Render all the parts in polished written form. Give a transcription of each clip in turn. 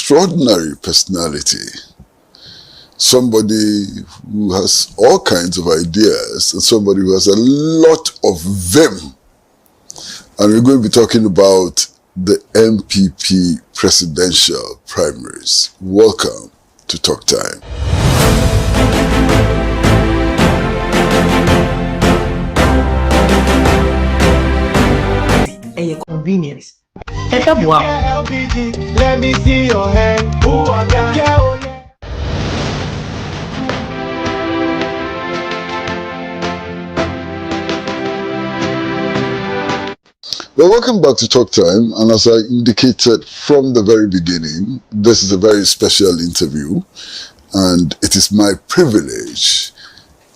extraordinary personality. Somebody who has all kinds of ideas and somebody who has a lot of vim. And we're going to be talking about the MPP presidential primaries. Welcome to Talk Time. A convenience. Let me see your hand. Well, welcome back to Talk Time. And as I indicated from the very beginning, this is a very special interview. And it is my privilege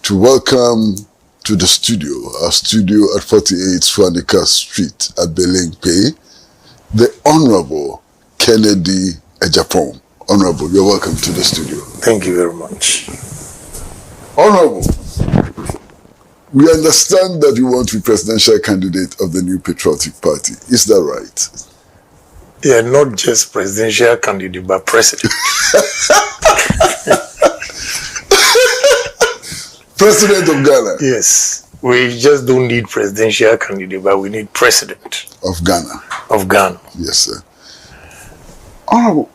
to welcome to the studio, our studio at 48 Swanika Street at Belengpe, the Honorable Ohene Agyapong. Honorable, you're welcome to the studio. Thank you very much. Honorable, we understand that you want to be presidential candidate of the New Patriotic Party. Is that right? Yeah, not just presidential candidate, but president. President of Ghana? Yes. We just don't need presidential candidate, but we need president. Of Ghana? Of Ghana. Yes, sir. Honorable,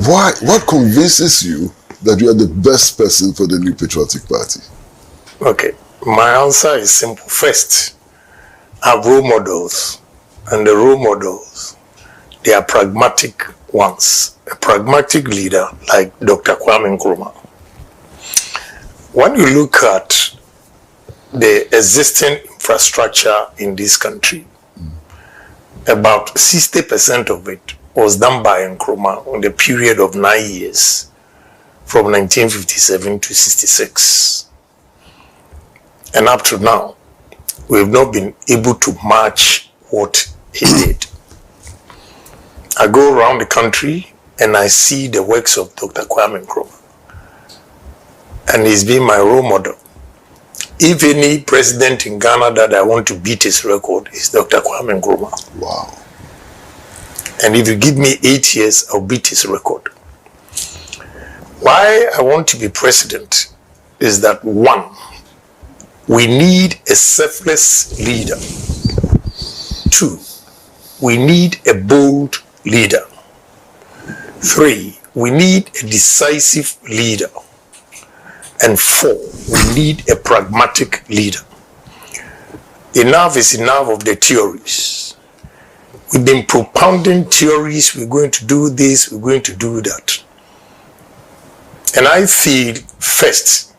what convinces you that you are the best person for the New Patriotic Party? Okay, my answer is simple. First, I have role models, and the role models, they are pragmatic ones. A pragmatic leader like Dr. Kwame Nkrumah. When you look at the existing infrastructure in this country, about 60% of it was done by Nkrumah in the period of 9 years, from 1957 to 66. And up to now, we've not been able to match what he did. I go around the country and I see the works of Dr. Kwame Nkrumah. And he's been my role model. If any president in Ghana that I want to beat his record is Dr. Kwame Nkrumah. Wow. And if you give me 8 years, I'll beat his record. Why I want to be president is that, one, we need a selfless leader. Two, we need a bold leader. Three, we need a decisive leader. And four, we need a pragmatic leader. Enough is enough of the theories. We've been propounding theories, we're going to do this, we're going to do that. And I feel, first,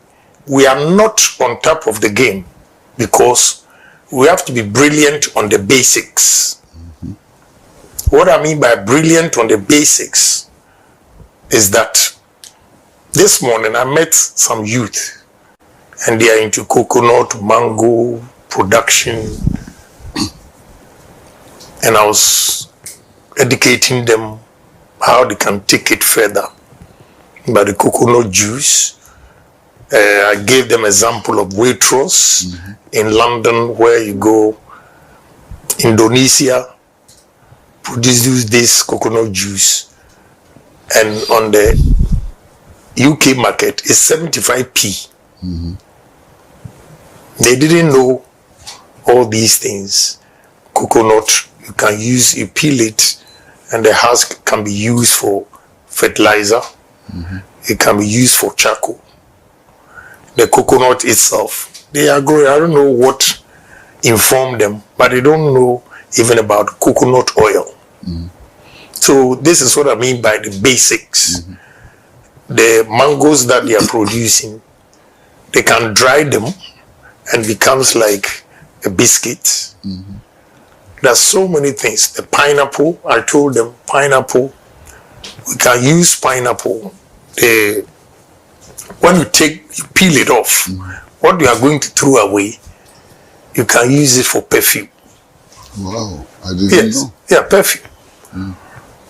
we are not on top of the game because we have to be brilliant on the basics. What I mean by brilliant on the basics is that this morning I met some youth and they are into coconut, mango production, and I was educating them how they can take it further by the coconut juice. I gave them example of Waitrose in London, where you go, Indonesia produces this coconut juice, and on the UK market is 75p. They didn't know all these things. Coconut, you can use, you peel it, and the husk can be used for fertilizer. It can be used for charcoal. The coconut itself, they are growing. I don't know what informed them, but they don't know even about coconut oil. So this is what I mean by the basics. The mangoes that they are producing, they can dry them and becomes like a biscuit. There's so many things. The pineapple, I told them, pineapple, we can use pineapple. When you peel it off, what you are going to throw away, you can use it for perfume. Wow, I didn't know. Yeah, perfume.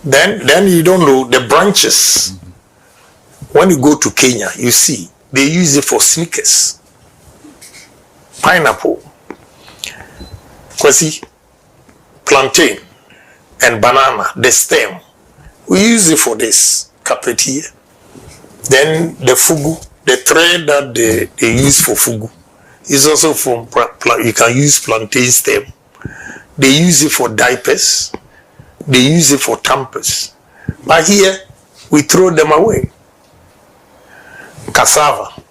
Then you don't know the branches. When you go to Kenya, you see, they use it for sneakers. Pineapple. Kwasi, plantain. and banana, the stem, we use it for this carpet here. Then the fugu, the thread that they use for fugu, is also from, you can use plantain stem. They use it for diapers. They use it for tampers. But here, we throw them away. Cassava.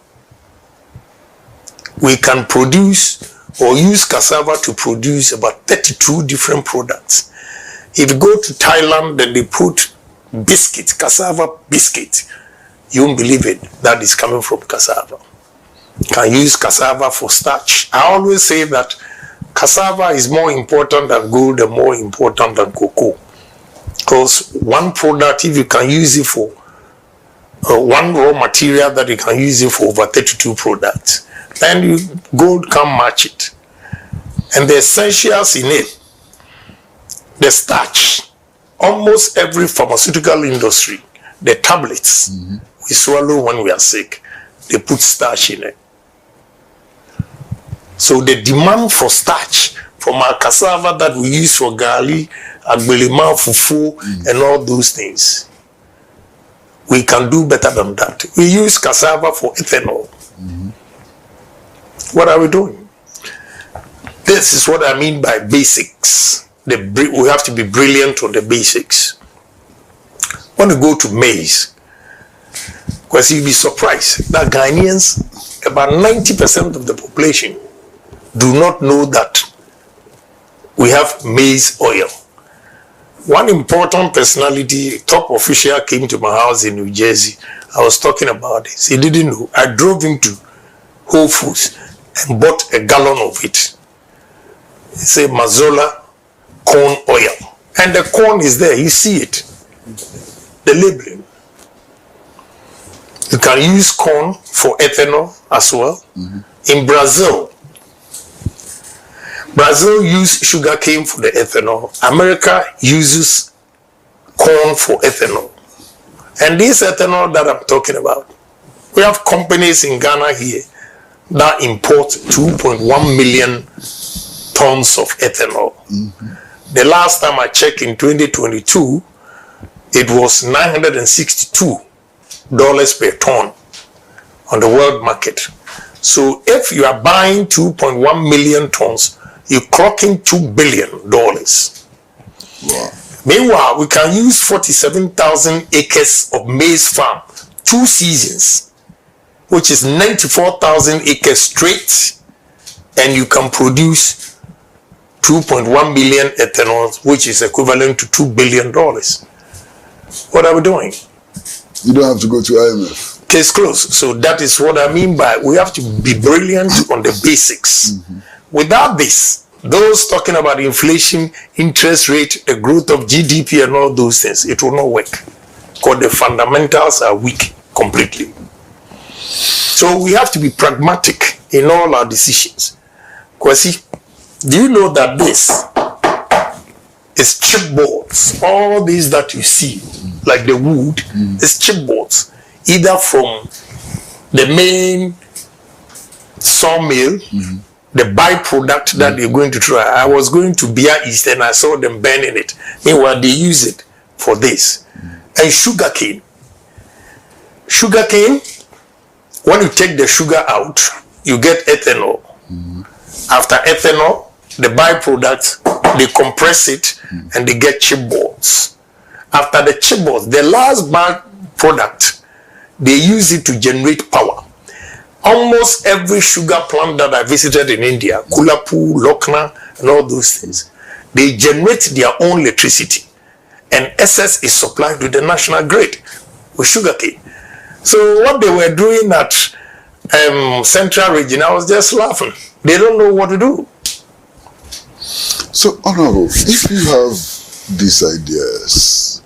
We can produce or use cassava to produce about 32 different products. If you go to Thailand, then they put biscuit, cassava biscuit. You won't believe it. That is coming from cassava. Can use cassava for starch. I always say that cassava is more important than gold and more important than cocoa. Because one product, if you can use it for one raw material, that you can use it for over 32 products, then gold can match it. And the essentials in it, the starch, almost every pharmaceutical industry, the tablets we swallow when we are sick, they put starch in it. So the demand for starch from our cassava that we use for garli, agbelima, fufu, and all those things, we can do better than that. We use cassava for ethanol. What are we doing? This is what I mean by basics. We have to be brilliant on the basics. When you go to maize, because you'll be surprised that Ghanaians, about 90% of the population, do not know that we have maize oil. One important personality, top official, came to my house in New Jersey. I was talking about this. He didn't know. I drove him to Whole Foods and bought a gallon of it. He said Mazola corn oil. And the corn is there. You see it. The labeling. You can use corn for ethanol as well. In Brazil uses sugarcane for the ethanol. America uses corn for ethanol. And this ethanol that I'm talking about, we have companies in Ghana here that import 2.1 million tons of ethanol. The last time I checked in 2022, it was $962 per ton on the world market. So if you are buying 2.1 million tons, you're clocking $2 billion. Wow. Meanwhile, we can use 47,000 acres of maize farm, 2 seasons, which is 94,000 acres straight, and you can produce 2.1 million ethanol, which is equivalent to $2 billion. What are we doing? You don't have to go to IMF. Case closed. So that is what I mean by we have to be brilliant on the basics. Without this, those talking about inflation, interest rate, the growth of GDP and all those things, it will not work. Because the fundamentals are weak completely. So we have to be pragmatic in all our decisions. Kwasi, do you know that this is chipboards? All these that you see, like the wood, is chipboards, either from the main sawmill, the byproduct that they're going to try. I was going to Beer East and I saw them burning it. Meanwhile, they use it for this. And sugarcane. Sugarcane, when you take the sugar out, you get ethanol. After ethanol, the byproduct, they compress it and they get chipboards. After the chipboards, the last byproduct, they use it to generate power. Almost every sugar plant that I visited in India, Kulapu, Lokna, and all those things, they generate their own electricity. And excess is supplied to the national grid with sugarcane. So what they were doing at Central Region, I was just laughing. They don't know what to do. So, Honorable, if you have these ideas,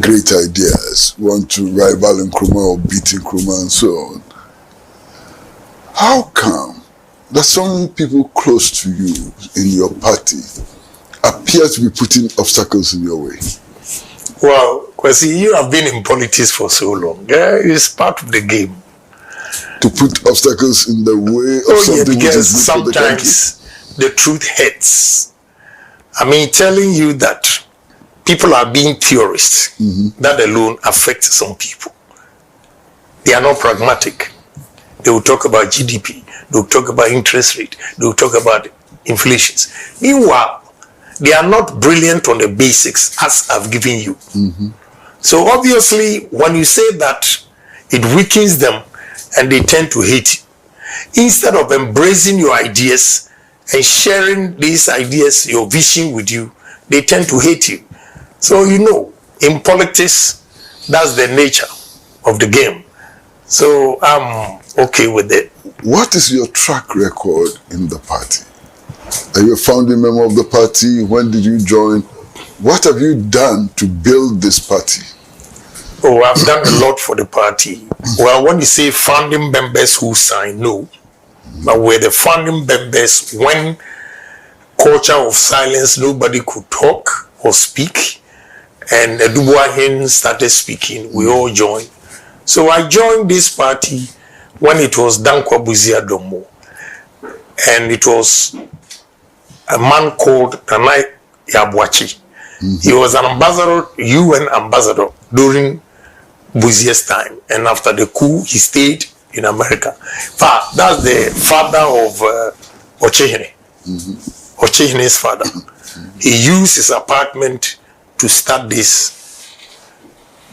great ideas, want to rival Nkrumah or beat Nkrumah and so on, how come that some people close to you in your party appear to be putting obstacles in your way? Well, Kwasi, you have been in politics for so long. It's part of the game. To put obstacles in the way of something which is good for the country? Sometimes the truth hurts. I mean, telling you that people are being theorists, that alone affects some people. They are not pragmatic. They will talk about GDP, they will talk about interest rate, they will talk about inflations. Meanwhile, they are not brilliant on the basics as I've given you. So obviously, when you say that, it weakens them and they tend to hate you. Instead of embracing your ideas and sharing these ideas, your vision with you, they tend to hate you. So, you know, in politics, that's the nature of the game. So I'm okay with it. What is your track record in the party? Are you a founding member of the party? When did you join? What have you done to build this party? Oh, I've done a lot for the party. Well, when you say founding members who sign, no. But we're the founding members when culture of silence, nobody could talk or speak. And Dubois started speaking, we all joined. So I joined this party when it was Dankwa Buzia Domo. And it was a man called Ohene Agyapong. He was an ambassador, UN ambassador during Buzia's time. And after the coup, he stayed in America. That's the father of Ohene. Ochehene's father. He used his apartment to start this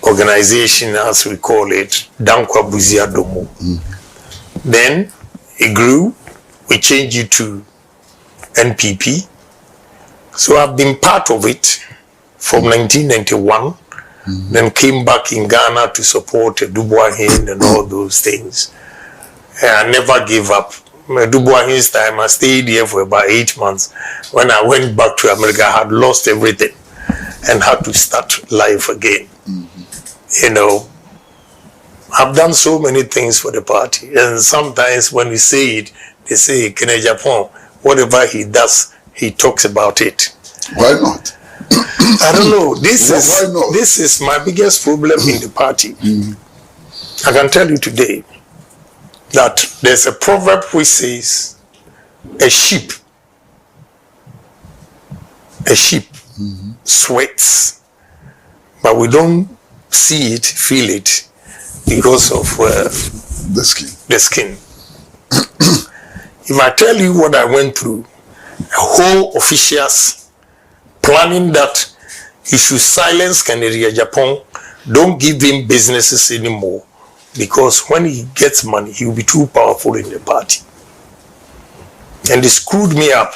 organization, as we call it, Dankwa Buzia Domo. Then it grew. We changed it to NPP. So I've been part of it from 1991. Then came back in Ghana to support Dubois and all those things. And I never gave up. Dubois time, I stayed here for about 8 months. When I went back to America, I had lost everything and had to start life again. You know, I've done so many things for the party. And sometimes when we say it, they say, Ohene Agyapong, whatever he does, he talks about it. Why not? I don't know. This is my biggest problem in the party. I can tell you today that there's a proverb which says, a sheep sweats, but we don't see it, feel it, because of the skin. If I tell you what I went through, a whole officials planning that he should silence Ohene Agyapong, don't give him businesses anymore, because when he gets money, he will be too powerful in the party. And they screwed me up.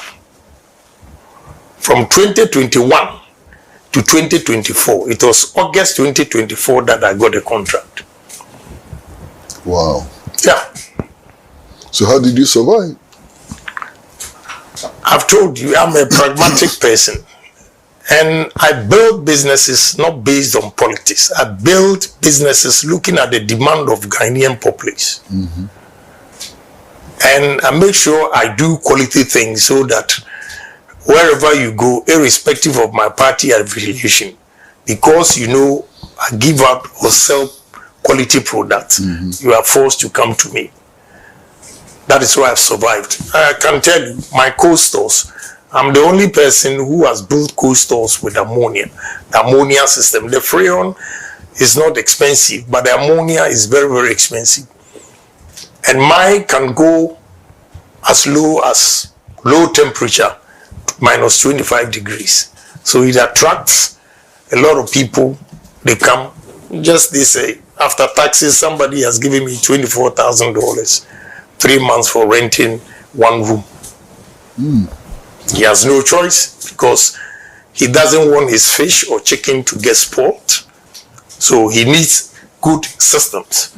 From 2021 to 2024, it was August 2024 that I got a contract. Wow. Yeah. So how did you survive? I've told you, I'm a pragmatic person. And I build businesses not based on politics. I build businesses looking at the demand of Ghanaian population. And I make sure I do quality things so that wherever you go, irrespective of my party affiliation, because you know I give out or sell quality products, you are forced to come to me. That is why I've survived. I can tell you, my co-stores, I'm the only person who has built co-stores with ammonia, the ammonia system. The freon is not expensive, but the ammonia is very, very expensive. And mine can go as low as low temperature, minus 25 degrees. So it attracts a lot of people. They come, just they say, after taxes, somebody has given me $24,000, 3 months for renting one room. He has no choice because he doesn't want his fish or chicken to get spoiled. So he needs good systems.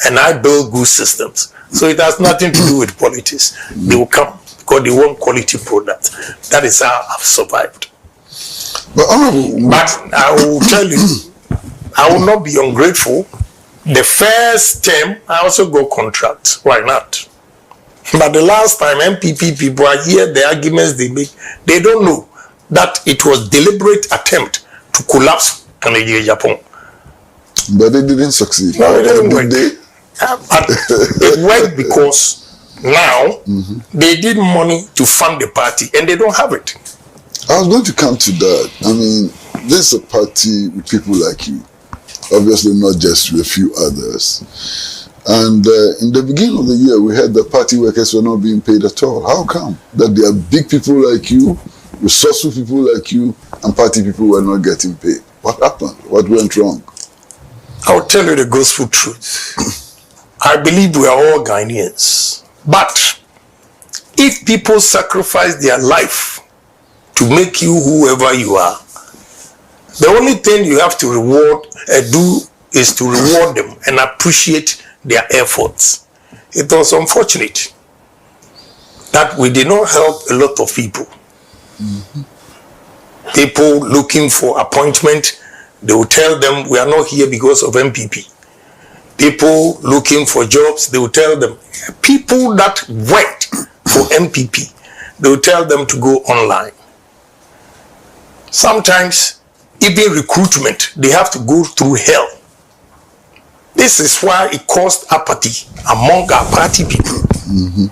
And I build good systems. So it has nothing to do with politics. They will come because they want quality products. That is how I've survived. But I will tell you, I will not be ungrateful. The first term, I also got contracts. Why not? But the last time MPP people are here, the arguments they make, they don't know that it was deliberate attempt to collapse Ohene Agyapong. But they didn't succeed. No, it didn't work. But it worked because now they need money to fund the party and they don't have it. I was going to come to that. I mean, this is a party with people like you. Obviously not just with a few others. And in the beginning of the year, we heard that party workers were not being paid at all. How come? That there are big people like you, resourceful people like you, and party people were not getting paid. What happened? What went wrong? I'll tell you the gospel truth. I believe we are all Ghanaians. But if people sacrifice their life to make you whoever you are, the only thing you have to do is to reward them and appreciate their efforts. It was unfortunate that we did not help a lot of people. Mm-hmm. People looking for appointment, they will tell them we are not here because of MPP. People looking for jobs, they will tell them. People that went for MPP, they will tell them to go online. Sometimes, even recruitment, they have to go through hell. This is why it caused apathy among our party people. Mm-hmm.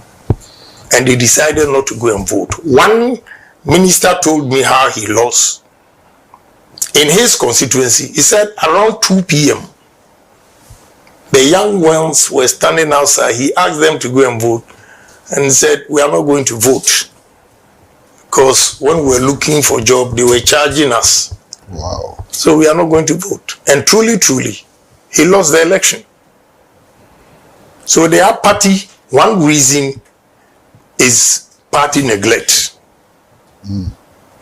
And they decided not to go and vote. One minister told me how he lost. In his constituency, he said around 2 p.m., the young ones were standing outside. He asked them to go and vote and said, we are not going to vote. Because when we were looking for a job, they were charging us. Wow. So we are not going to vote. And truly, he lost the election. So their party, one reason is party neglect. Mm.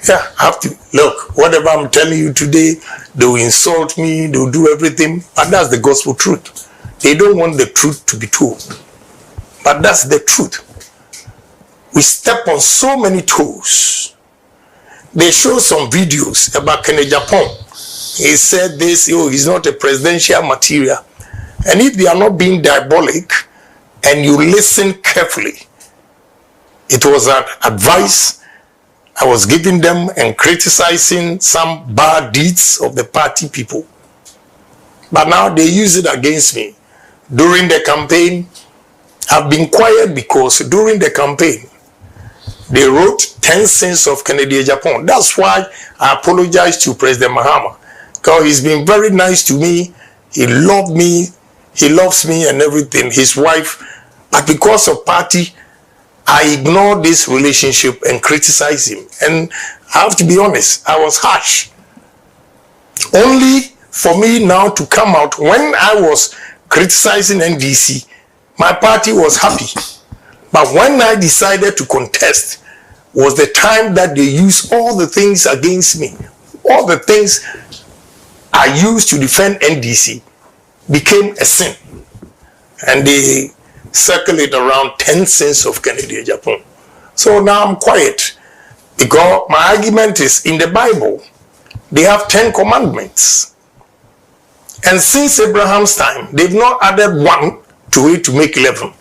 Yeah, I have to, look, whatever I'm telling you today, they will insult me, they will do everything, but that's the gospel truth. They don't want the truth to be told. But that's the truth. We step on so many toes. They show some videos about Ohene Agyapong. He said this, he's not a presidential material. And if they are not being diabolic, and you listen carefully, it was an advice I was giving them and criticizing some bad deeds of the party people. But now they use it against me. During the campaign, I've been quiet because during the campaign, they wrote 10 sins of Ohene Agyapong. That's why I apologize to President Mahama. Because he's been very nice to me. He loved me. He loves me and everything. His wife. But because of party, I ignored this relationship and criticized him. And I have to be honest, I was harsh. Only for me now to come out, when I was criticizing NDC, my party was happy. But when I decided to contest, was the time that they used all the things against me. All the things I used to defend NDC became a sin. And they circulate around 10 sins of Ohene Agyapong. So now I'm quiet. Because my argument is, in the Bible, they have 10 commandments. And since Abraham's time, they've not added one to it to make 11.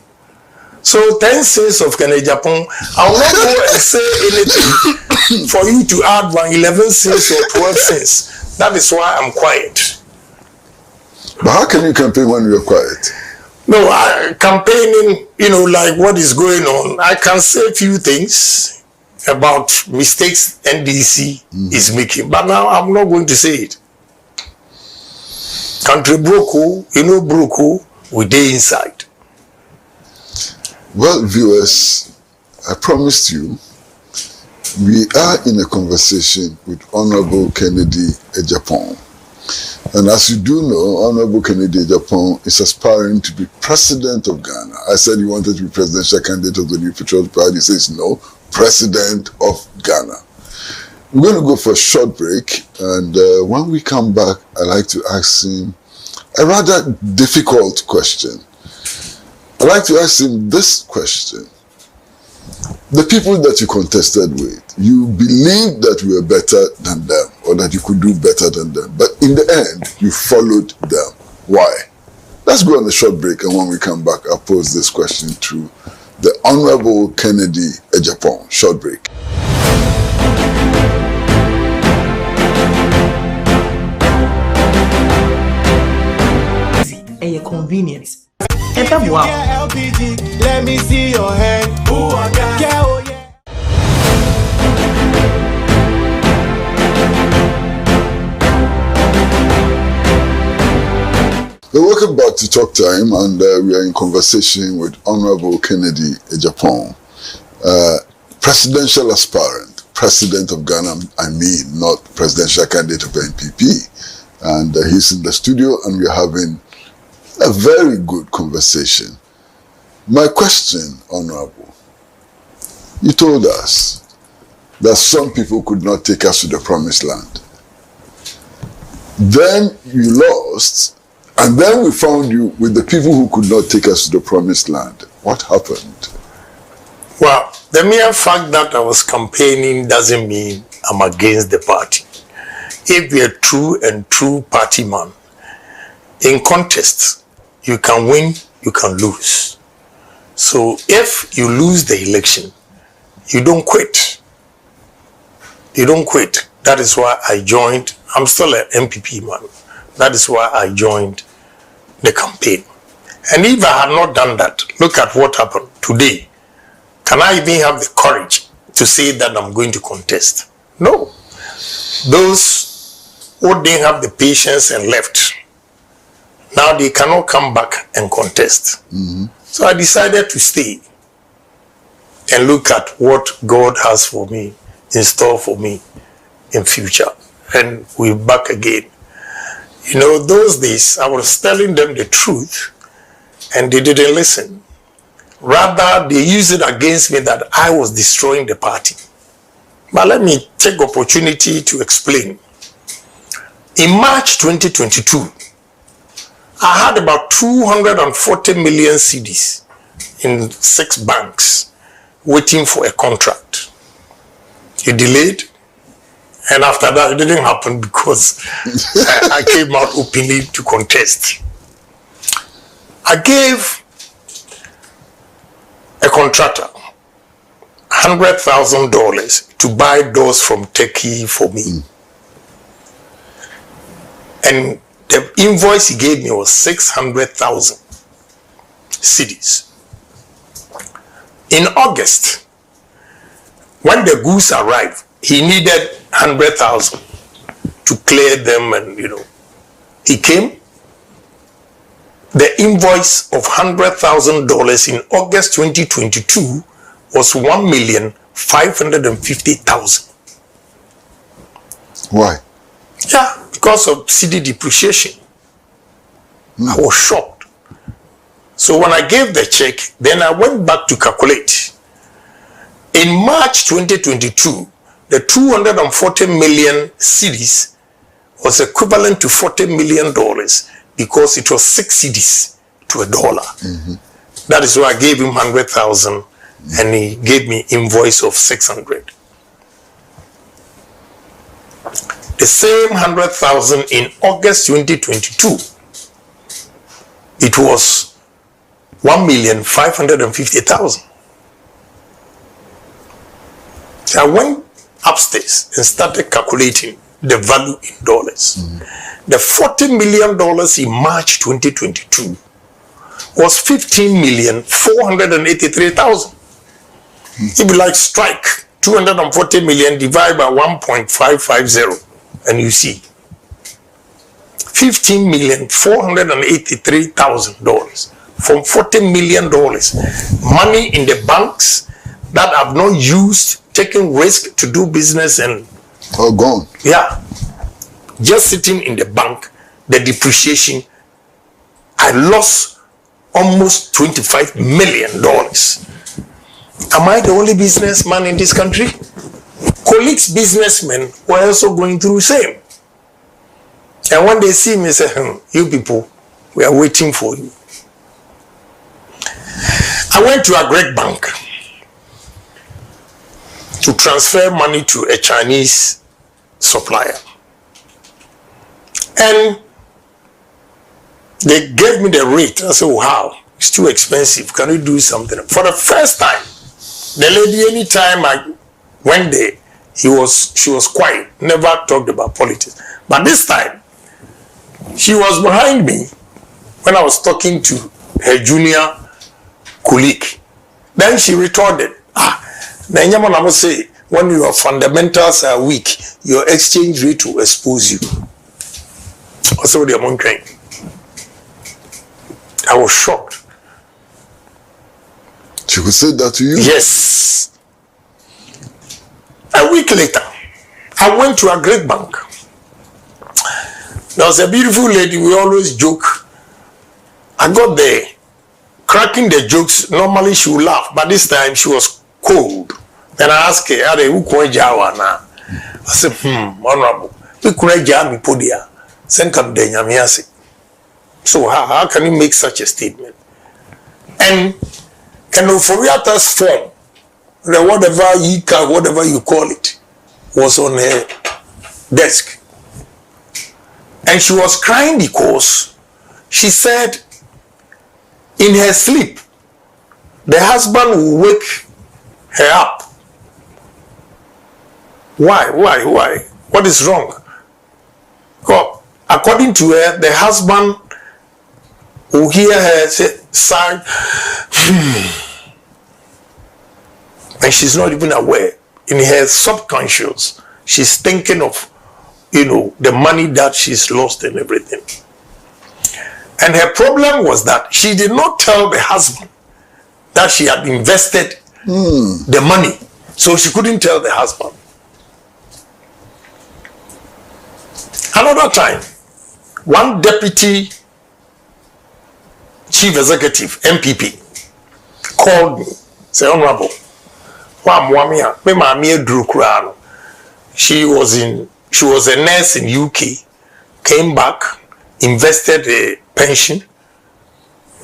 So 10 sins of Ohene Agyapong, I will not go and say anything for you to add 11 sins or 12 sins. That is why I'm quiet. But how can you campaign when you're quiet? No, campaigning, like what is going on, I can say a few things about mistakes NDC is making. But now I'm not going to say it. Country broke, broke, we day inside. Well, viewers, I promised you, we are in a conversation with Honorable Ohene Agyapong. And as you do know, Honorable Ohene Agyapong is aspiring to be president of Ghana. I said he wanted to be presidential candidate of the New Patriotic Party. He says no, president of Ghana. We're going to go for a short break, and when we come back, I'd like to ask him a rather difficult question. I'd like to ask him this question. The people that you contested with, you believed that you were better than them, or that you could do better than them, but in the end, you followed them. Why? Let's go on a short break, and when we come back, I'll pose this question to the Honorable Ohene Agyapong. Short break. A convenience. LPG, let me see your hand. Ooh, I got. Welcome back to Talk Time, and we are in conversation with Honorable Ohene Agyapong, presidential aspirant, president of Ghana, not presidential candidate of NPP. And he's in the studio, and we're having a very good conversation. My question, Honorable, you told us that some people could not take us to the promised land. Then you lost, and then we found you with the people who could not take us to the promised land. What happened? Well, the mere fact that I was campaigning doesn't mean I'm against the party. If you're a true party man, in contest, you can win, you can lose. So if you lose the election, you don't quit. You don't quit. That is why I joined. I'm still an MPP man. That is why I joined the campaign. And if I had not done that, look at what happened today. Can I even have the courage to say that I'm going to contest? No. Those who didn't have the patience and left, now they cannot come back and contest. So I decided to stay and look at what God has for me, in store for me in future. And we're back again. You know, those days I was telling them the truth and they didn't listen. Rather, they used it against me that I was destroying the party. But let me take opportunity to explain. In March 2022, I had about 240 million cedis in 6 banks waiting for a contract. It delayed. And after that, it didn't happen because I came out openly to contest. I gave a contractor $100,000 to buy doors from Turkey for me. And the invoice he gave me was 600,000 cedis. In August, when the goods arrived, he needed 100,000 to clear them, and he came. The invoice of $100,000 in August 2022 was 1,550,000. Why? Yeah, because of cedi depreciation. I was shocked. So when I gave the check, then I went back to calculate. In March 2022, the 240 million cedis was equivalent to $40 million because it was 6 cedis to $1. That is why I gave him 100,000 and he gave me invoice of 600. The same 100,000 in August 2022, it was 1,550,000. So I went upstairs and started calculating the value in dollars. The $40 million in March 2022 was 15,483,000. If you like, strike 240 million divided by 1.550 and you see $15,483,000 from $40 million. Money in the banks that I've not used, taking risk to do business and all gone. Yeah, just sitting in the bank, the depreciation, I lost almost $25 million. Am I the only businessman in this country? Colleagues, businessmen were also going through the same. And when they see me, say, you people, we are waiting for you. I went to a Greek bank to transfer money to a Chinese supplier. And they gave me the rate. I said, wow, it's too expensive. Can you do something? For the first time, the lady, anytime I went there, she was quiet, never talked about politics. But this time, she was behind me when I was talking to her junior colleague. Then she retorted, I must say, when your fundamentals are weak, your exchange rate will expose you. Also, the amount train. I was shocked. She could say that to you? Yes. A week later, I went to a great bank. There was a beautiful lady, we always joke. I got there, cracking the jokes. Normally she would laugh, but this time she was cold. Then I asked her, "Are you going to I said, honorable, we could jam podia. Send come there, so how can you make such a statement? And Oforiata's form, whatever you call it, was on her desk. And she was crying because she said in her sleep, the husband will wake her up. Why? What is wrong? Well, according to her, the husband will hear her say, sigh, and she's not even aware. In her subconscious, she's thinking of, the money that she's lost and everything. And her problem was that she did not tell the husband that she had invested the money. So she couldn't tell the husband. Another time, one deputy chief executive, MPP, called me, said, Honorable, she was a nurse in UK, came back, invested a pension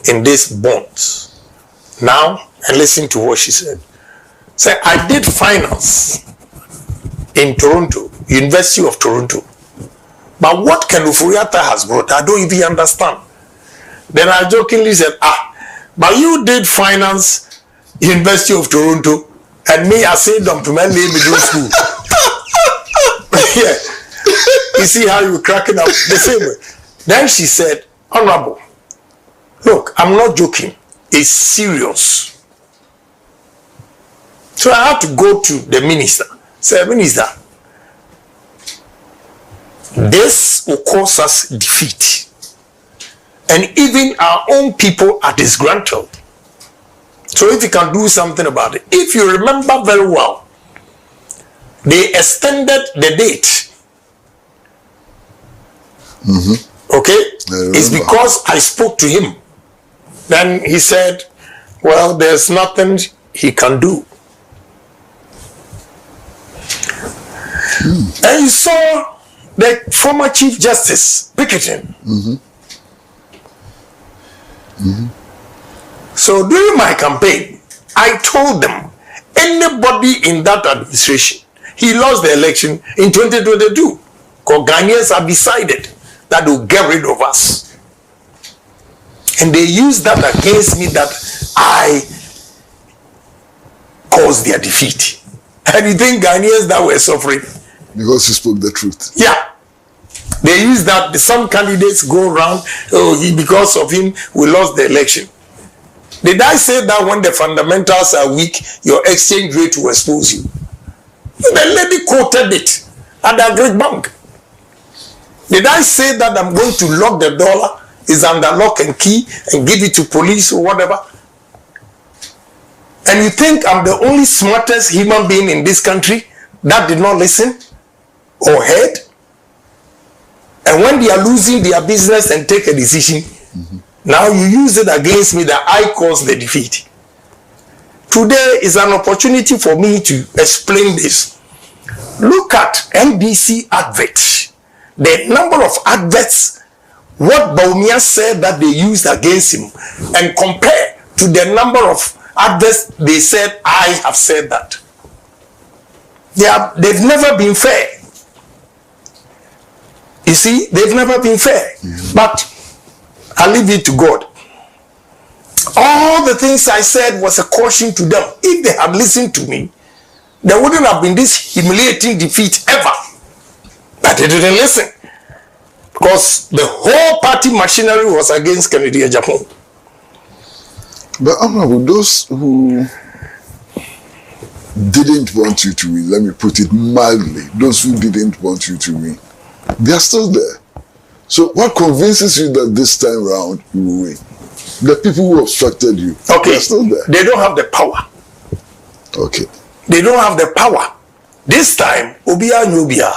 in these bonds. Now, and listen to what she said. Say, I did finance in Toronto, University of Toronto. But what Ken Oforiatta has brought, I don't even understand. Then I jokingly said, but you did finance University of Toronto, and me, I said, to my middle school. Yeah. You see how you were cracking up the same way. Then she said, Honorable, look, I'm not joking. It's serious. So I had to go to the minister. Say, Minister, this will cause us defeat. And even our own people are disgruntled. So if you can do something about it. If you remember very well, they extended the date. Okay? It's because I spoke to him. Then he said, well, there's nothing he can do. And you saw the former Chief Justice picketing. So during my campaign, I told them, anybody in that administration, he lost the election in 2022. Because Ghanaians have decided that they'll get rid of us. And they used that against me, that I caused their defeat. And you think Ghanaians that were suffering? Because you spoke the truth. Yeah. They use that. Some candidates go around, because of him, we lost the election. Did I say that when the fundamentals are weak, your exchange rate will expose you? The lady quoted it at the great bank. Did I say that I'm going to lock the dollar, is under lock and key, and give it to police or whatever? And you think I'm the only smartest human being in this country that did not listen or heard? And when they are losing their business and take a decision, now you use it against me that I caused the defeat. Today is an opportunity for me to explain this. Look at NBC adverts. The number of adverts, what Baumia said that they used against him, and compare to the number of adverts they said I have said that. They've never been fair. You see, they've never been fair. But I leave it to God. All the things I said was a caution to them. If they had listened to me, there wouldn't have been this humiliating defeat ever. But they didn't listen. Because the whole party machinery was against Ohene Agyapong. But Honorable, those who didn't want you to win, let me put it mildly, those who didn't want you to win, they are still there. So what convinces you that this time round you will win? The people who obstructed you, okay, they're still there. They don't have the power. Okay. They don't have the power. This time, Obia Nubia.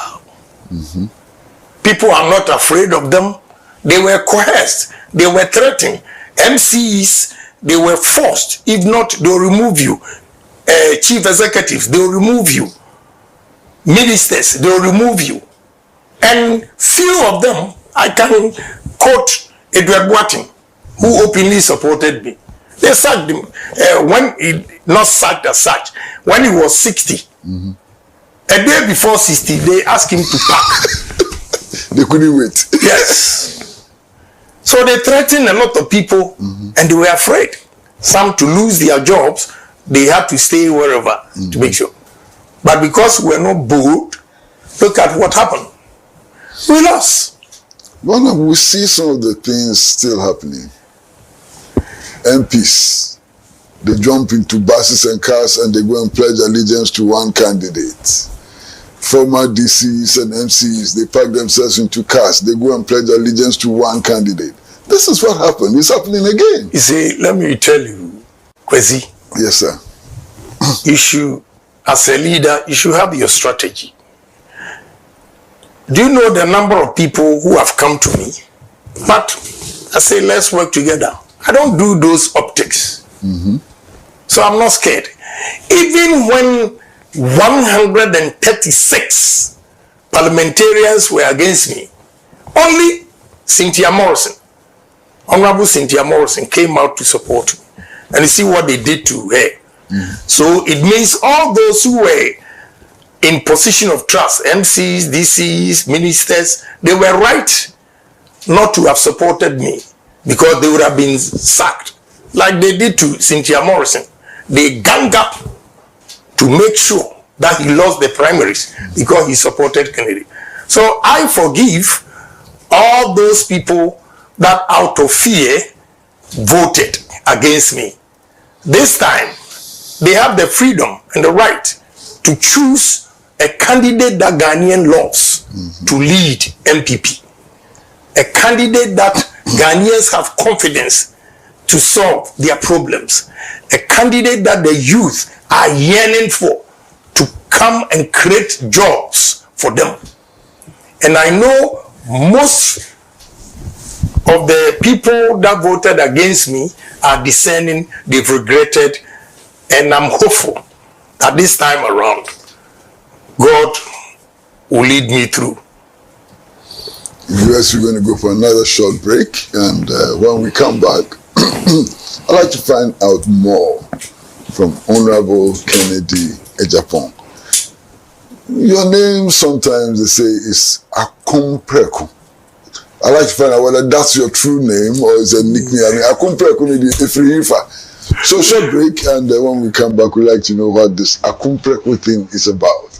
People are not afraid of them. They were coerced. They were threatened. MCs, they were forced. If not, they'll remove you. Chief executives, they'll remove you. Ministers, they'll remove you. And few of them, I can quote Edward Boating, who openly supported me. They sacked him when he not sacked as such. When he was 60, a day before 60, they asked him to pack. They couldn't wait. Yes. So they threatened a lot of people, and they were afraid. Some to lose their jobs, they had to stay wherever to make sure. But because we're not bold, look at what happened. We lost. Well, we see some of the things still happening. MPs, they jump into buses and cars and they go and pledge allegiance to one candidate. Former DCs and MCs, they pack themselves into cars, they go and pledge allegiance to one candidate. This is what happened. It's happening again. You see, let me tell you, Kwasi. Yes, sir. You should, as a leader, you should have your strategy. Do you know the number of people who have come to me? But I say, let's work together. I don't do those optics. So I'm not scared. Even when 136 parliamentarians were against me, only Cynthia Morrison, Honorable Cynthia Morrison, came out to support me. And you see what they did to her. So it means all those who were in position of trust, MCs, DCs, ministers, they were right not to have supported me because they would have been sacked like they did to Cynthia Morrison. They ganged up to make sure that he lost the primaries because he supported Kennedy. So I forgive all those people that out of fear voted against me. This time, they have the freedom and the right to choose a candidate that Ghanaian loves to lead MPP. A candidate that Ghanaians have confidence to solve their problems. A candidate that the youth are yearning for to come and create jobs for them. And I know most of the people that voted against me are discerning, they've regretted, and I'm hopeful that this time around, God will lead me through. Yes, we're going to go for another short break, and when we come back, I'd like to find out more from Honorable Kennedy Agyapong. Your name sometimes they say is Akompreku. I'd like to find out whether that's your true name or is a nickname. I mean, Akompreku maybe Ifrihifa. So short break, and when we come back, we'd like to know what this Akompreku thing is about.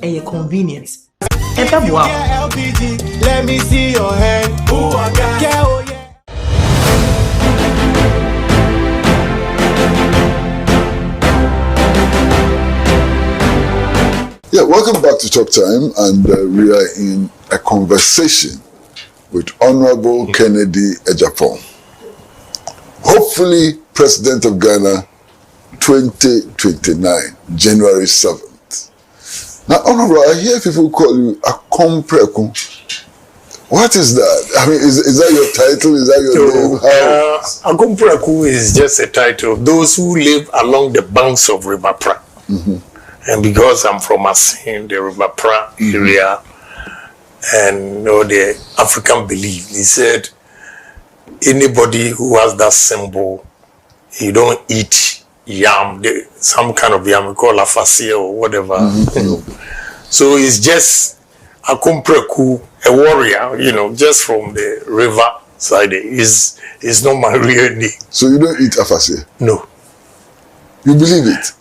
A convenience. LPG, let me see your hand. Ooh, I got yeah, oh yeah. Yeah, welcome back to Talk Time, and we are in a conversation with Honorable Kennedy Agyapong. Hopefully, President of Ghana, 2029, January 7th. Now, Honorable, I hear people call you Akompreku. What is that? I mean, is that your title? Is that your name? Akompreku is just a title of those who live along the banks of River Pratt. And because I'm from Asin, the River Pratt area, and you know, the African belief, he said, anybody who has that symbol, you don't eat yam, some kind of yam, we call afasia or whatever. You know. So it's just Akompreku, a warrior, you know, just from the river side. Is not my real name. So you don't eat afasia? No. You believe it?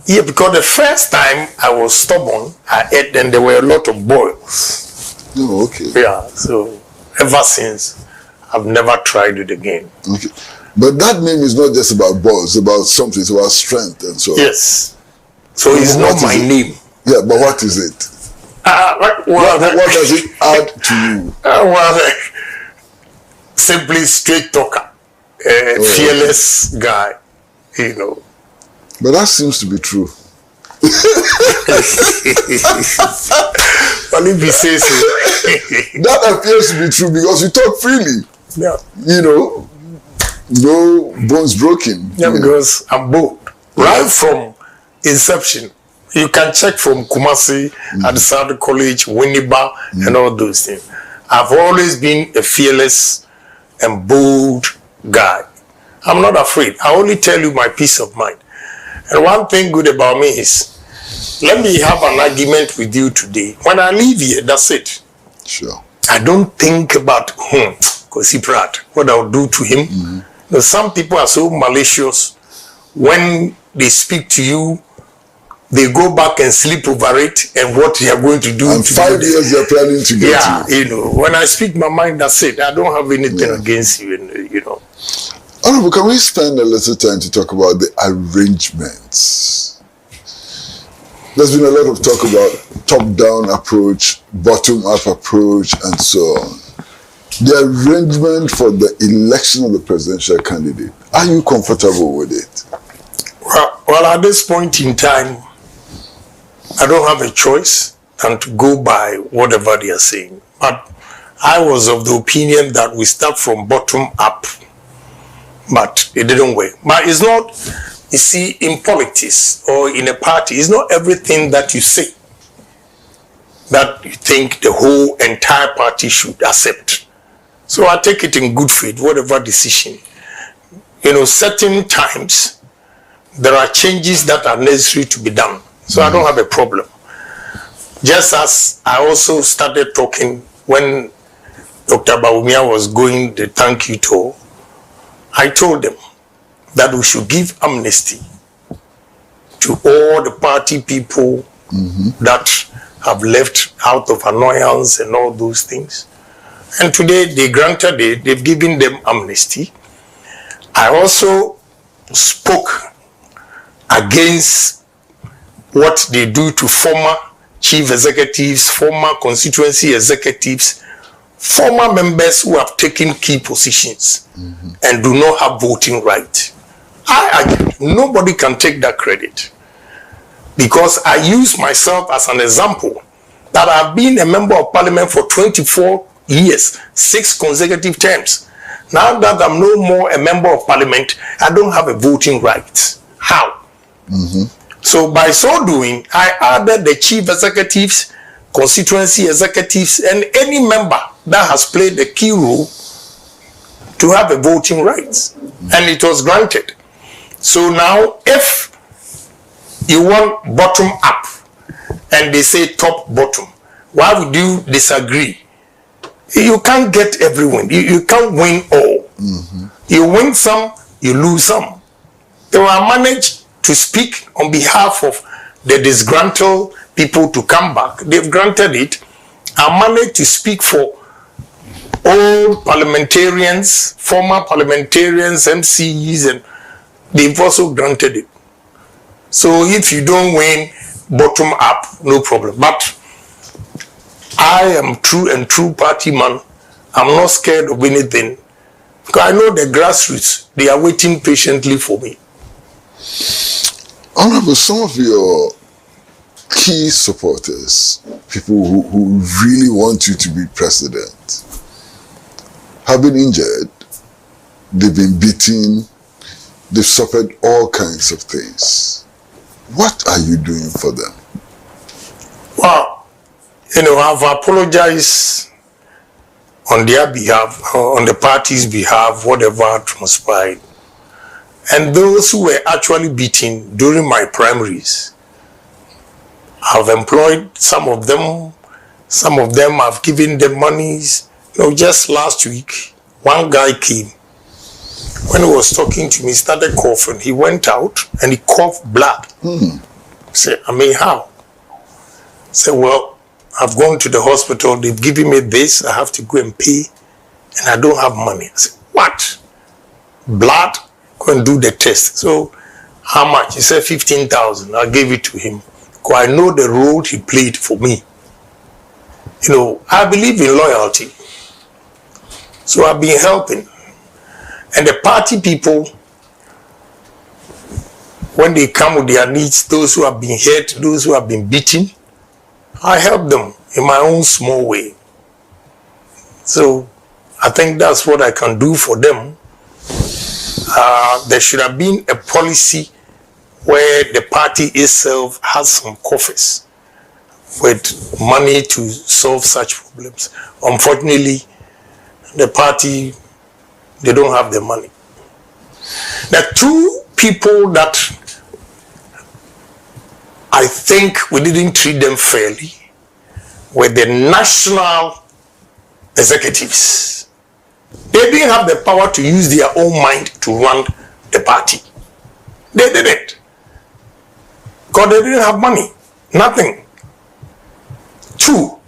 Yeah, because the first time I was stubborn, I ate, and there were a lot of boils. Oh, okay. Yeah, so ever since, I've never tried it again. Okay. But that name is not just about balls, it's about something, it's about strength and so on. Yes. So it's not my name. Yeah, but what is it? What does it add to you? Simply straight talker, fearless guy, you know. But that seems to be true. But if you say so. That appears to be true because you talk freely. Yeah. You know, no bones broken. Yeah, because I'm bold. Right from inception. You can check from Kumasi at the Southern College, Winneba, and all those things. I've always been a fearless and bold guy. I'm not afraid. I only tell you my peace of mind. And one thing good about me is, let me have an argument with you today. When I leave here, that's it. Sure. I don't think about Kwasi Pratt, what I'll do to him. You know, some people are so malicious. When they speak to you, they go back and sleep over it and what they are going to do. And 5 years they're planning to get you. You know, when I speak my mind, that's it. I don't have anything against you, and, you know. Honorable, can we spend a little time to talk about the arrangements? There's been a lot of talk about top-down approach, bottom-up approach, and so on. The arrangement for the election of the presidential candidate, are you comfortable with it? Well, at this point in time, I don't have a choice than to go by whatever they are saying. But I was of the opinion that we start from bottom up, but it didn't work. But it's not, you see, in politics or in a party, it's not everything that you say that you think the whole entire party should accept. So I take it in good faith, whatever decision. You know, certain times there are changes that are necessary to be done. So I don't have a problem. Just as I also started talking when Dr. Bawumia was going the thank you tour, I told them that we should give amnesty to all the party people that have left out of annoyance and all those things. And today they granted it, they've given them amnesty. I also spoke against what they do to former chief executives, former constituency executives, former members who have taken key positions and do not have voting right. Nobody can take that credit because I use myself as an example that I've been a member of parliament for 24 years, 6 consecutive terms. Now that I'm no more a member of parliament, I don't have a voting right. How? So by so doing, I added the chief executives, constituency executives, and any member that has played a key role to have a voting right. And it was granted. So now, if you want bottom up, and they say top bottom, why would you disagree? You can't get everyone. You can't win all. You win some, you lose some. They were managed to speak on behalf of the disgruntled people to come back. They've granted it. I managed to speak for all parliamentarians, former parliamentarians, MCEs, and they've also granted it. So if you don't win bottom up, no problem. But I am true party man. I'm not scared of anything. Because I know the grassroots, they are waiting patiently for me. Honorable, some of your key supporters, people who really want you to be president, have been injured, they've been beaten, they've suffered all kinds of things. What are you doing for them? Well, you know, I've apologized on their behalf, on the party's behalf, whatever transpired. And those who were actually beaten during my primaries, I've employed some of them I've given them monies. You know, just last week, one guy came. When he was talking to me, he started coughing. He went out and he coughed blood. I said, I mean, how? I said, well, I've gone to the hospital. They've given me this. I have to go and pay. And I don't have money. I said, what? Blood? Go and do the test. So how much? He said 15,000. I gave it to him. because I know the role he played for me. You know, I believe in loyalty. So I've been helping. And the party people, when they come with their needs, those who have been hurt, those who have been beaten, I help them in my own small way. So I think that's what I can do for them. There should have been a policy where the party itself has some coffers with money to solve such problems. Unfortunately, the party, they don't have the money. The two people that I think we didn't treat them fairly were the national executives. They didn't have the power to use their own mind to run the party. They didn't. Because they didn't have money. Nothing. Two,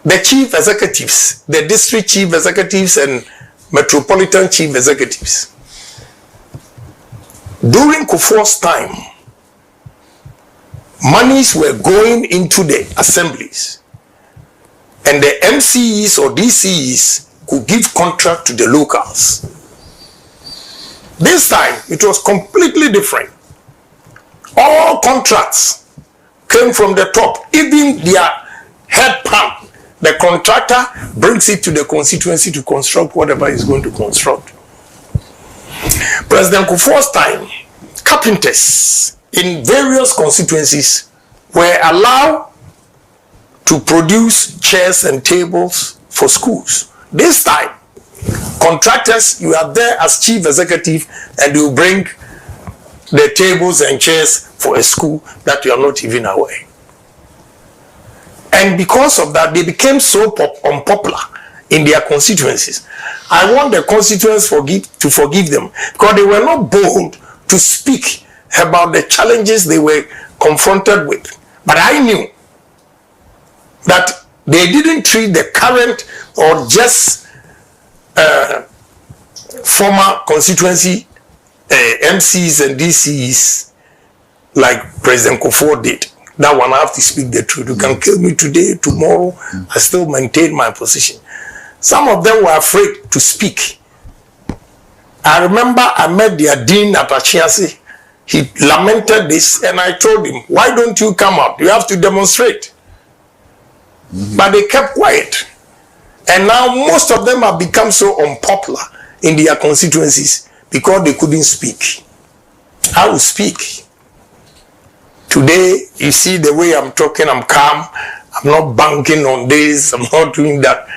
the chief executives, the district chief executives and metropolitan chief executives. During Kufuor's time, monies were going into the assemblies, and the MCEs or DCEs could give contract to the locals. This time, it was completely different. All contracts came from the top. Even their head pump, the contractor brings it to the constituency to construct whatever he's going to construct. President Kufuor's time, carpenters in various constituencies were allowed to produce chairs and tables for schools. This time, contractors, you are there as chief executive and you bring the tables and chairs for a school that you are not even aware. And because of that, they became so unpopular in their constituencies. I want the constituents to forgive them because they were not bold to speak about the challenges they were confronted with. But I knew that they didn't treat the current or just former constituency MCs and DCs like President Kufuor did. That one I have to speak the truth. You can kill me today, tomorrow, I still maintain my position. Some of them were afraid to speak. I remember I met their dean at Achiasi. He lamented this and I told him, why don't you come out? You have to demonstrate. But they kept quiet. And now most of them have become so unpopular in their constituencies because they couldn't speak. I will speak. Today, you see the way I'm talking, I'm calm. I'm not banking on this. I'm not doing that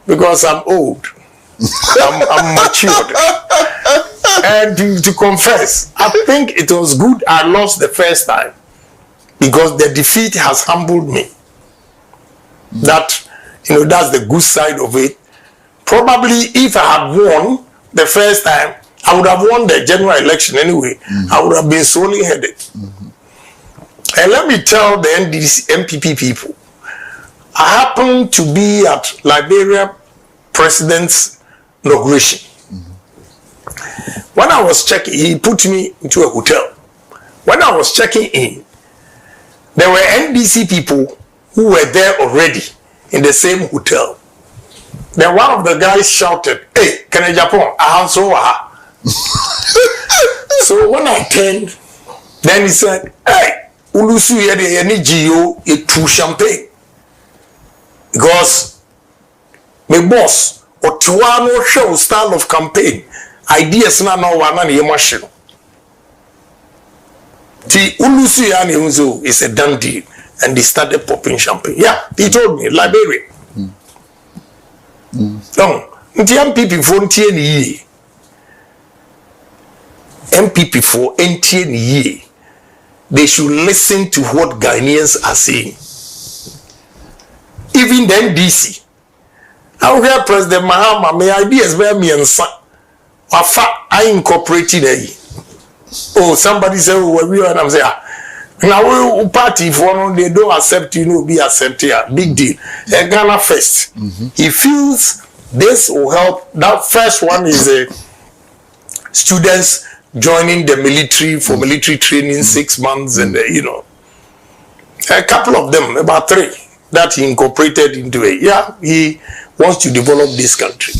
because I'm old. I'm matured. And to confess, I think it was good I lost the first time because the defeat has humbled me. That, that's the good side of it. Probably if I had won the first time, I would have won the general election anyway. I would have been solely headed. And let me tell the MPP people, I happened to be at Liberia President's inauguration. When I was checking, he put me into a hotel. When I was checking in, there were NDC people who were there already in the same hotel. Then one of the guys shouted, "Hey, Ohene Agyapong, So when I turned, then he said, "Hey, Ulusu yede any GO to champagne because my boss or Tuano show style of campaign ideas na no one na machine. The Ulusu yani unzo is a done deal and they started popping champagne. Yeah, he told me Liberia. MPP for NTN MPP for NTN they should listen to what Ghanaians are saying. Even then, DC. I will hear President Mahama, my ideas were me and son. I incorporated it. Oh, somebody said, oh, we are, and I'm saying, now we party for one, they don't accept you, be accepted. Big deal. And Ghana first. He feels this will help. That first one is students joining the military for military training 6 months and A couple of them, about 3, that he incorporated into it. Yeah, he wants to develop this country.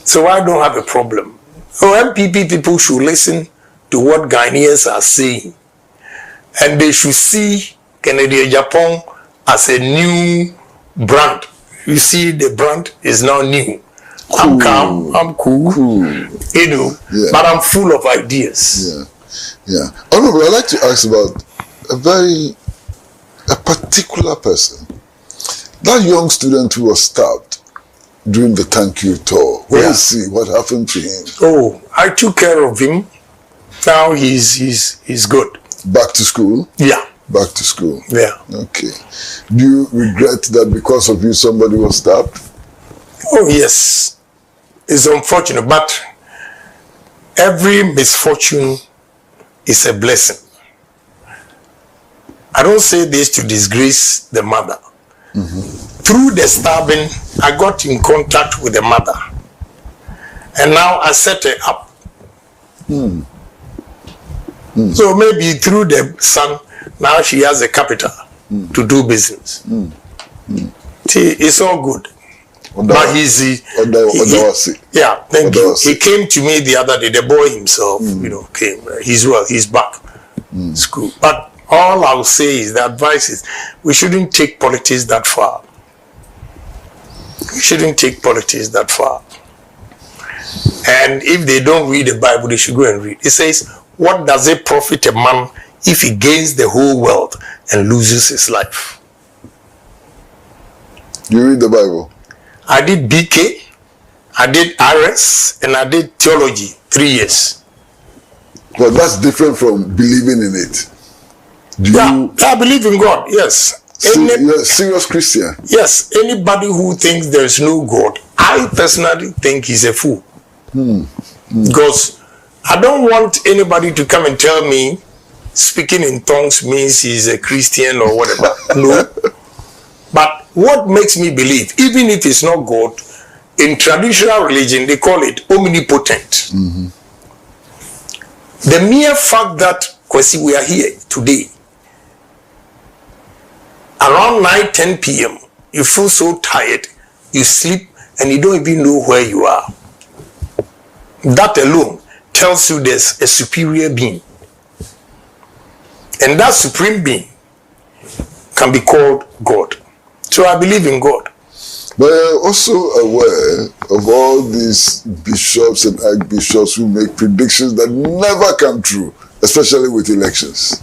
So I don't have a problem. So MPP people should listen to what Ghanaians are saying. And they should see Ohene Agyapong as a new brand. You see, the brand is now new. Cool. I'm calm, I'm cool. You know, but I'm full of ideas. Yeah. Honorable, I'd like to ask about a particular person. That young student who was stabbed during the thank you tour. Where is he? What happened to him? Oh, I took care of him. Now he's good. Back to school? Yeah. Back to school? Yeah. Okay. Do you regret that because of you somebody was stabbed? Oh, yes. It's unfortunate, but every misfortune is a blessing. I don't say this to disgrace the mother. Through the stabbing, I got in contact with the mother. And now I set her up. So maybe through the son, now she has a capital to do business. See, it's all good. But yeah, thank you. He came to me the other day, the boy himself, you know, came. He's well, he's back. School. But all I'll say is the advice is we shouldn't take politics that far. We shouldn't take politics that far. And if they don't read the Bible, they should go and read. It says, what does it profit a man if he gains the whole world and loses his life? You read the Bible? I did BK, I did RS, and I did theology 3 years. Well, that's different from believing in it. I believe in God, yes. You're a serious Christian? Yes. Anybody who thinks there's no God, I personally think he's a fool. Because I don't want anybody to come and tell me speaking in tongues means he's a Christian or whatever. No. But what makes me believe, even if it's not God, in traditional religion, they call it omnipotent. The mere fact that, Kwasi, we are here today, around 9-10 p.m., you feel so tired, you sleep, and you don't even know where you are. That alone tells you there's a superior being. And that supreme being can be called God. So I believe in God. But you're also aware of all these bishops and archbishops who make predictions that never come true, especially with elections.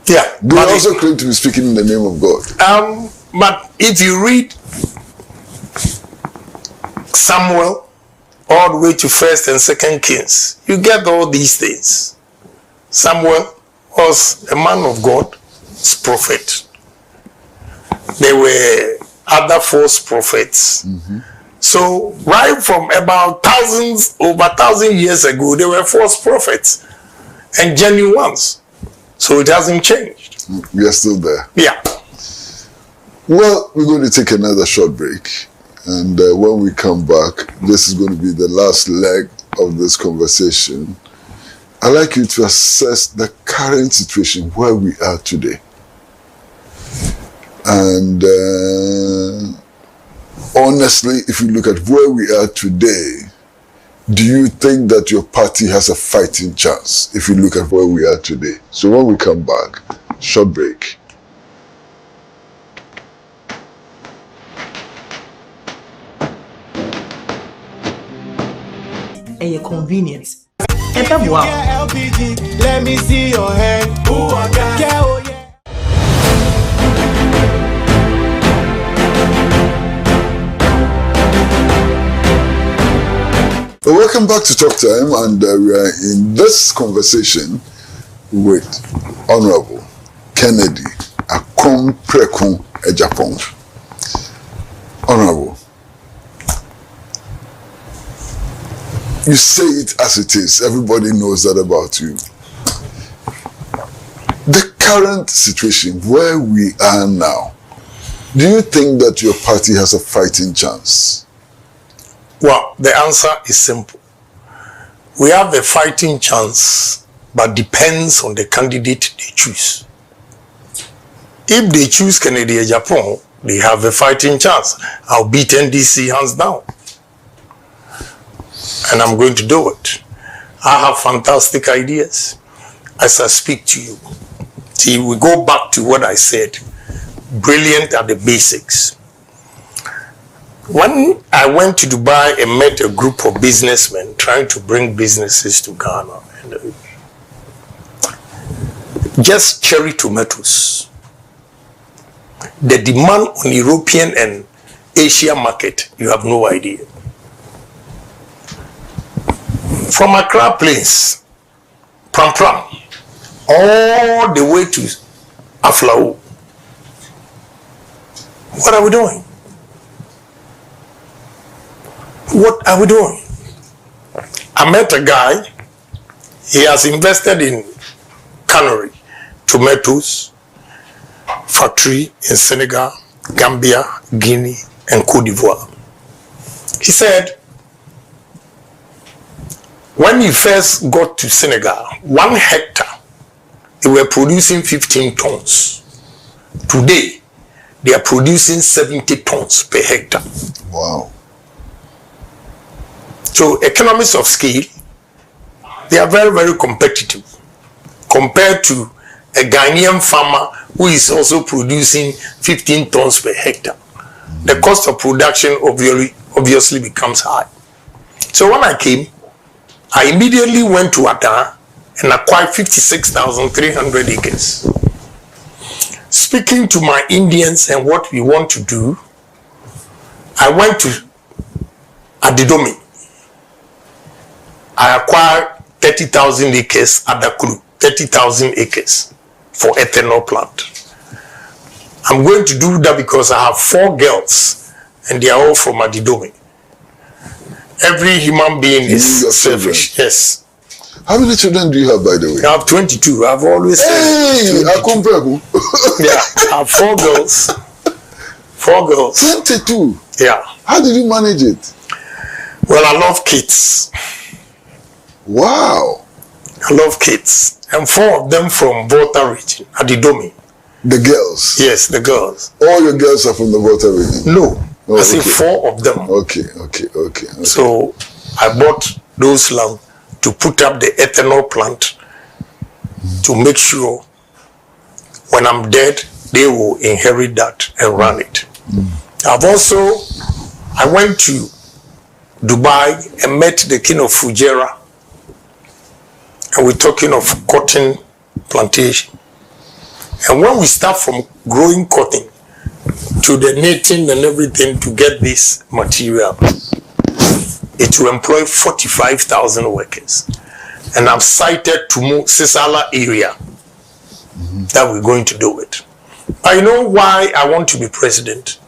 Yeah. They also claim to be speaking in the name of God. But if you read Samuel all the way to 1st and 2nd Kings, you get all these things. Samuel was a man of God, prophet. There were other false prophets. So right from about over 1,000 years ago, there were false prophets and genuine ones. So it hasn't changed. We are still there. Yeah. Well, we're going to take another short break. And when we come back, this is going to be the last leg of this conversation. I'd like you to assess the current situation where we are today. And honestly, if you look at where we are today, do you think that your party has a fighting chance if you look at where we are today? So when we come back, short break. A convenience. Wow. LPG, let me see your hand. Ooh, I got yeah, oh, yeah. Well, welcome back to Talk Time, and we are in this conversation with Honorable Kennedy Ohene Agyapong. Honorable, you say it as it is. Everybody knows that about you. The current situation where we are now, do you think that your party has a fighting chance? Well, the answer is simple. We have a fighting chance, but depends on the candidate they choose. if they choose Ohene Agyapong, they have a fighting chance. I'll beat NDC hands down. And I'm going to do it. I have fantastic ideas as I speak to you. See, we go back to what I said. Brilliant at the basics. When I went to Dubai and met a group of businessmen trying to bring businesses to Ghana, and just cherry tomatoes. The demand on European and Asia market, you have no idea. From Accra Plains, Pram Pram, all the way to Aflao. What are we doing? What are we doing? I met a guy, he has invested in cannery, tomatoes, factory in Senegal, Gambia, Guinea, and Cote d'Ivoire. He said, when he first got to Senegal, 1 hectare, they were producing 15 tons. Today, they are producing 70 tons per hectare. Wow. So economies of scale, they are very, very competitive compared to a Ghanaian farmer who is also producing 15 tons per hectare. The cost of production obviously becomes high. So when I came, I immediately went to Accra and acquired 56,300 acres. Speaking to my Indians and what we want to do, I went to Adidome. I acquired 30,000 acres at the Kulu, 30,000 acres for ethanol plant. I'm going to do that because I have 4 girls and they are all from Adidome. Every human being is selfish. Yes. How many children do you have, by the way? I have 22. I've always said. Hey, yeah, I have 4 girls. 4 girls. 22? Yeah. How did you manage it? Well, I love kids. Wow. I love kids. And 4 of them from Volta region, Adidome. The girls? Yes, the girls. All your girls are from the Volta region? No. Oh, I say 4 of them. Okay. So I bought those land to put up the ethanol plant to make sure when I'm dead, they will inherit that and run it. I went to Dubai and met the king of Fujairah, and we're talking of cotton plantation. And when we start from growing cotton to the knitting and everything to get this material, it will employ 45,000 workers. And I've cited Tumu Sisala area that we're going to do it. I know why I want to be president.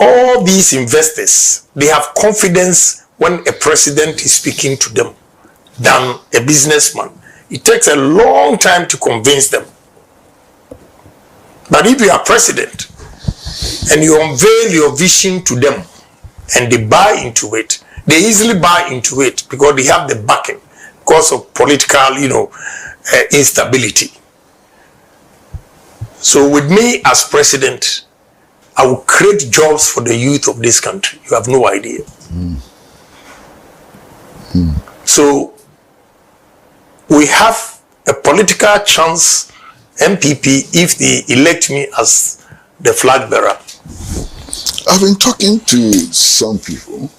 All these investors, they have confidence when a president is speaking to them than a businessman. It takes a long time to convince them. But if you are president and you unveil your vision to them and they buy into it, they easily buy into it because they have the backing because of political, instability. So with me as president, I will create jobs for the youth of this country. You have no idea. So we have a political chance, MPP, if they elect me as the flag bearer. I've been talking to some people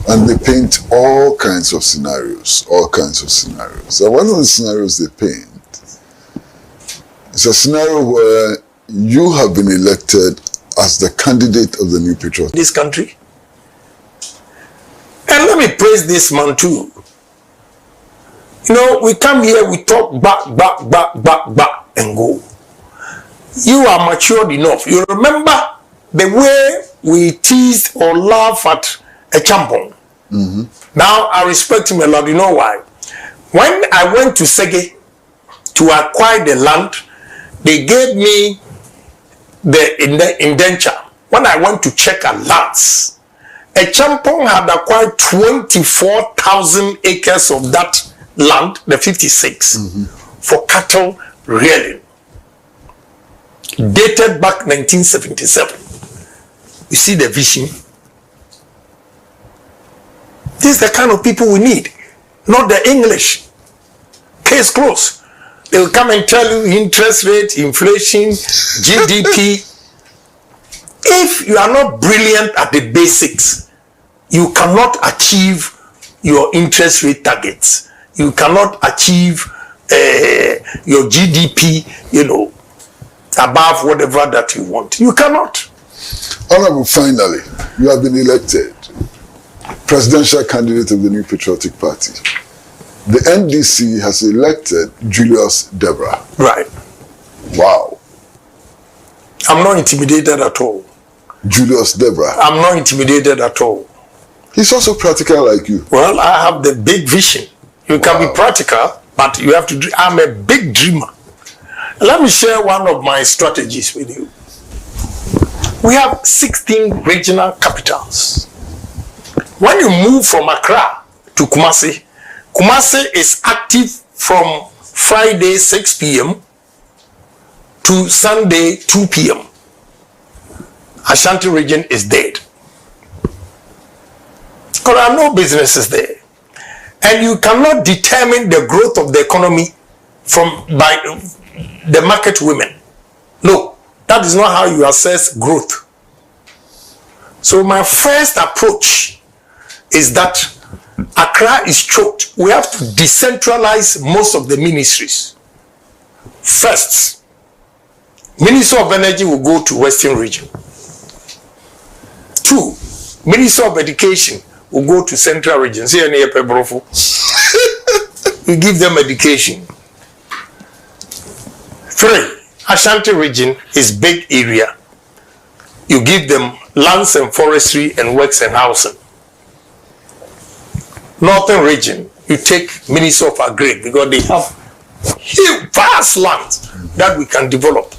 and they paint all kinds of scenarios. And one of the scenarios they paint is a scenario where you have been elected as the candidate of the New Patriot. This country. And let me praise this man too. We come here, we talk back, and go. You are matured enough. You remember the way we teased or laugh at a Champon. Now I respect him a lot. You know why? When I went to Sege to acquire the land, they gave me the indenture. When I went to check at lands, a Champon had acquired 24,000 acres of that land, the 56, for cattle rearing. dated back 1977. You see the vision? This is the kind of people we need, not the English. Case closed. They will come and tell you interest rate, inflation, GDP. If you are not brilliant at the basics, you cannot achieve your interest rate targets. You cannot achieve your GDP, above whatever that you want. You cannot. Honorable, finally, you have been elected presidential candidate of the New Patriotic Party. The NDC has elected Julius Deborah. Right. Wow. I'm not intimidated at all. Julius Deborah. I'm not intimidated at all. He's also practical like you. Well, I have the big vision. You can be practical, but you have to dream. I'm a big dreamer. Let me share one of my strategies with you. We have 16 regional capitals. When you move from Accra to Kumasi, Kumasi is active from Friday 6 p.m. to Sunday 2 p.m. Ashanti region is dead. Because there are no businesses there. And you cannot determine the growth of the economy by the market women. No, that is not how you assess growth. So my first approach is that Accra is choked. We have to decentralize most of the ministries. First, Minister of Energy will go to Western Region. 2, Minister of Education will go to Central Region. We give them education. 3, Ashanti Region is big area. You give them lands and forestry and works and housing. Northern Region, you take Minister of Agri because they have huge, vast lands that we can develop.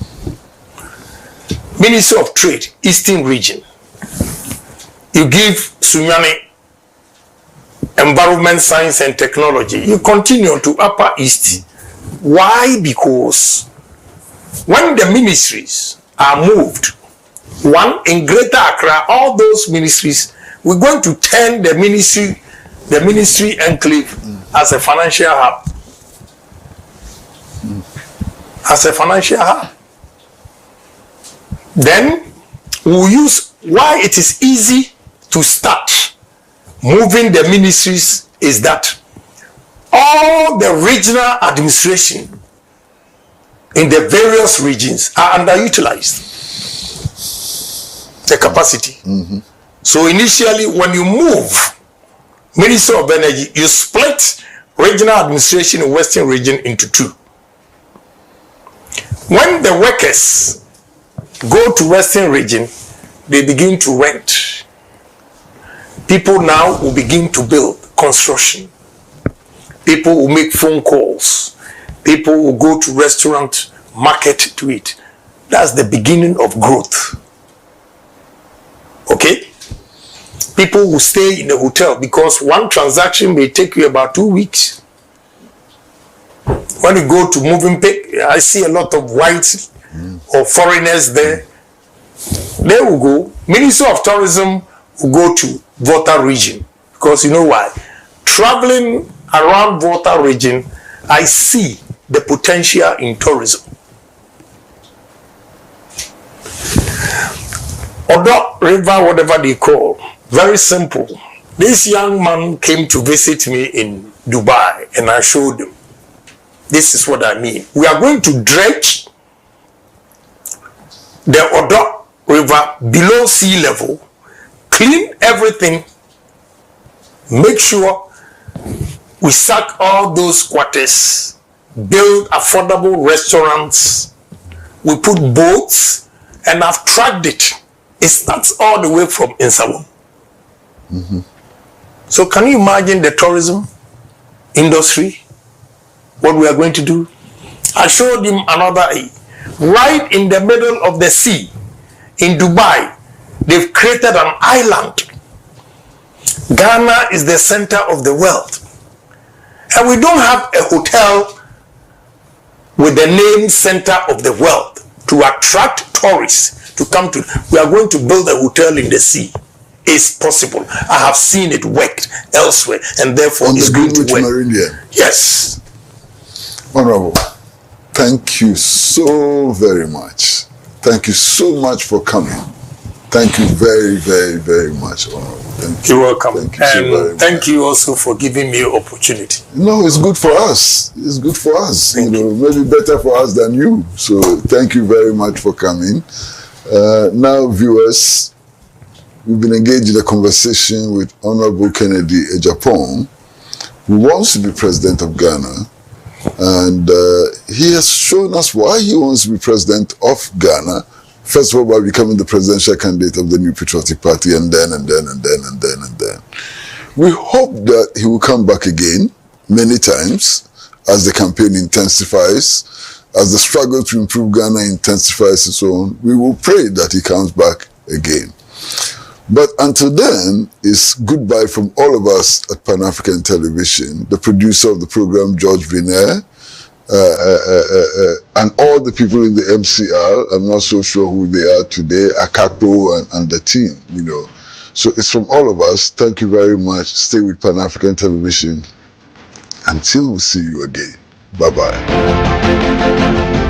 Minister of Trade, Eastern Region. You give Sunyani Environment, Science and Technology. You continue to Upper East. Why? Because when the ministries are moved, one in Greater Accra, all those ministries, we're going to turn the ministry enclave as a financial hub. As a financial hub. Then we'll use why it is easy to start moving the ministries is that all the regional administration in the various regions are underutilized. The capacity. So initially when you move Minister of Energy, you split regional administration in Western Region into 2. When the workers go to Western Region, they begin to rent. People now will begin to build construction. People will make phone calls. People will go to restaurant, market to eat. That's the beginning of growth. Okay? People will stay in the hotel because one transaction may take you about 2 weeks. When you go to Movenpick, I see a lot of whites or foreigners there. They will go. Minister of Tourism will go to Volta region because you know why? Traveling around Volta region, I see the potential in tourism. Odo River, whatever they call, very simple. This young man came to visit me in Dubai and I showed him. This is what I mean. We are going to dredge the Odo River below sea level, clean everything, make sure we sack all those quarters, build affordable restaurants, we put boats, and I've tracked it. It starts all the way from Insawam. So can you imagine the tourism industry? What we are going to do? I showed him another right in the middle of the sea in Dubai. They've created an island. Ghana is the center of the world. And we don't have a hotel with the name center of the world to attract tourists to come to. We are going to build a hotel in the sea. It's possible. I have seen it worked elsewhere, and therefore On it's the going to Greenwich work. Meridian. Yes. Honorable, thank you so very much. Thank you so much for coming. Thank you very, very, very much, Honorable. Thank you. You're welcome. Thank you so very And thank much. you also for giving me opportunity. No, it's good for us. It's good for us. Thank Maybe better for us than you. So thank you very much for coming. Now, viewers, we've been engaged in a conversation with Honorable Kennedy Agyapong, who wants to be president of Ghana. And he has shown us why he wants to be president of Ghana. First of all, by becoming the presidential candidate of the New Patriotic Party, and then. We hope that he will come back again many times as the campaign intensifies, as the struggle to improve Ghana intensifies and so on. We will pray that he comes back again. But until then, it's goodbye from all of us at Pan-African Television, the producer of the program, George Viner, and all the people in the MCR. I'm not so sure who they are today, Akapo and the team, So it's from all of us. Thank you very much. Stay with Pan-African Television. Until we see you again. Bye-bye.